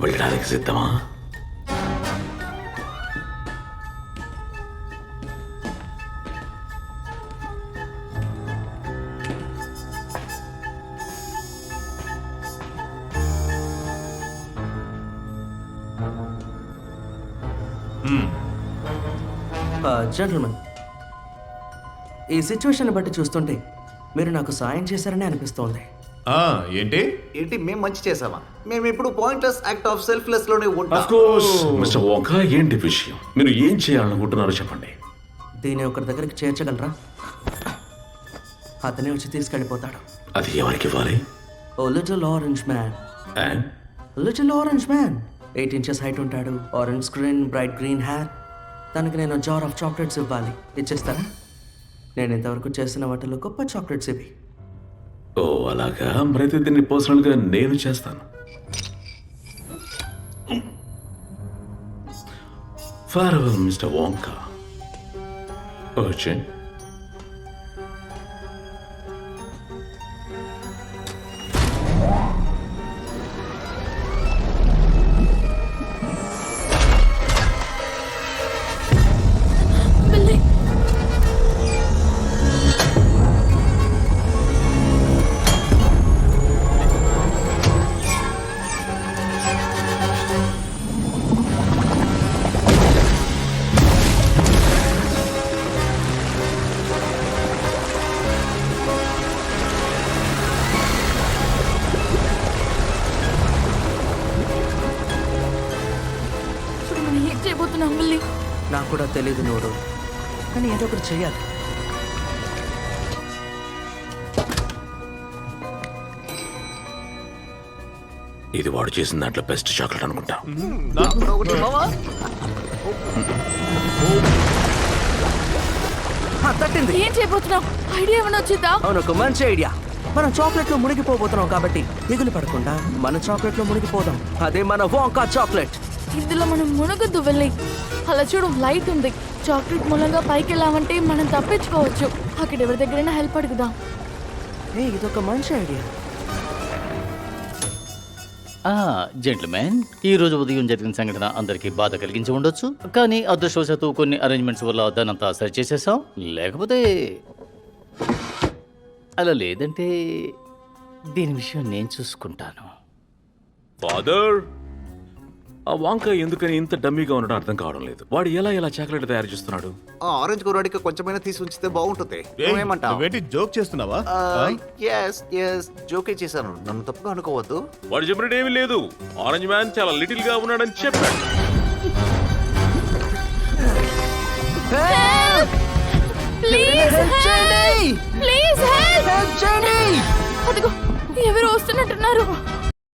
వెళ్ళడానికి సిద్ధమా? జెంటల్మెన్, ఈ సిచ్యువేషన్ బట్టి చూస్తుంటే మీరు నాకు సాయం చేశారని అనిపిస్తోంది. ఏంటి మేము మంచి చేసామా? మేము ఇప్పుడు పాయింట్లెస్ యాక్ట్ ఆఫ్ సెల్ఫ్లెస్ లోనే ఉంటాం. ఆఫ్ కోర్స్ మిస్టర్ వంక, ఏంటి విషయం? మీరు ఏం చేయాలనుకుంటున్నారో చెప్పండి. దీన్ని ఒకరి దగ్గరికి చేర్చగలరా? అతనే వచ్చి తీసుకెళ్ళిపోతాడు. అది ఎవరికి ఇవ్వాలి? ఓ little orange man. And? Little orange man, 8 inches height ఉంటాడు, orange screen, bright green hair. తనకి నేను జార్ ఆఫ్ చాక్లెట్స్ ఇవ్వాలి. ఇచ్చేస్తారా? నేను ఇంతవరకు చేసిన వాటిలో గొప్ప చాక్లెట్స్ ఇవి. ఓ అలాగా, మరైతే దీన్ని పర్సనల్గా నేను చేస్తాను. ఫార్వెల్ మిస్టర్ వంక. వచ్చేయండి. ఏం చేయబోతున్నాం మళ్ళీ? నాకు కూడా తెలియదు నోడు, కానీ ఏదో ఒకటి చెయ్యాలి. ఇది వాడు చేసిన దాంట్లో బెస్ట్ చాక్లెట్ అనుకుంటా. తట్టింది. ఏం చేయబోతున్నాం? ఐడియా ఏమైనా వచ్చిందా? అవును, ఒక మంచి ఐడియా. మనం చాక్లెట్ లో మునిగిపోబోతున్నాం కాబట్టి దిగులు పడకుండా మన చాక్లెట్ లో మునిగిపోదాం. అదే మన వాంకా చాక్లెట్. ఇందులో మనం మునగద్దు వెళ్ళి. అలా చూడు, లైట్ ఉంది. చాక్లెట్ మూలంగా పైకి వెళ్ళామంటే మనం తప్పించుకోవచ్చు. అక్కడ ఎవరి దగ్గరైనా హెల్ప్ అడుగుదాం. ఇదొక మంచి ఐడియా. జెంట్మెన్, ఈ రోజు ఉదయం జరిగిన సంఘటన అందరికీ బాధ కలిగించి ఉండొచ్చు, కానీ అదృష్టవశాత్తు కొన్ని అరేంజ్మెంట్స్ వల్ల దానంతా సరి చేసేసాం. లేకపోతే అలా లేదంటే దీని విషయం నేను చూసుకుంటాను. ఫాదర్, ఆ వంక ఎందుకని ఇంత డమ్మీగా ఉండడం అర్థం కావడం లేదు. వాడు ఎలా చాక్లెట్ తయారు చేస్తున్నాడు? ఆ ఆరెంజ్ కుర్రాడికి కొంచెమైనా తీసి ఉంచితే బాగుంటుంది. ఏమంటావు? నువ్వేంటి జోక్ చేస్తున్నావా? జోకే చేశాను, నన్ను తప్పుగా అనుకోవద్దు. వాడు చెప్పినట్టు ఏమీ లేదు. ఆరెంజ్ మ్యాన్ చాలా లిటిల్ గా ఉన్నాడని చెప్పాడు. Please help! అదిగో ఎవరు వస్తున్నట్టున్నారు.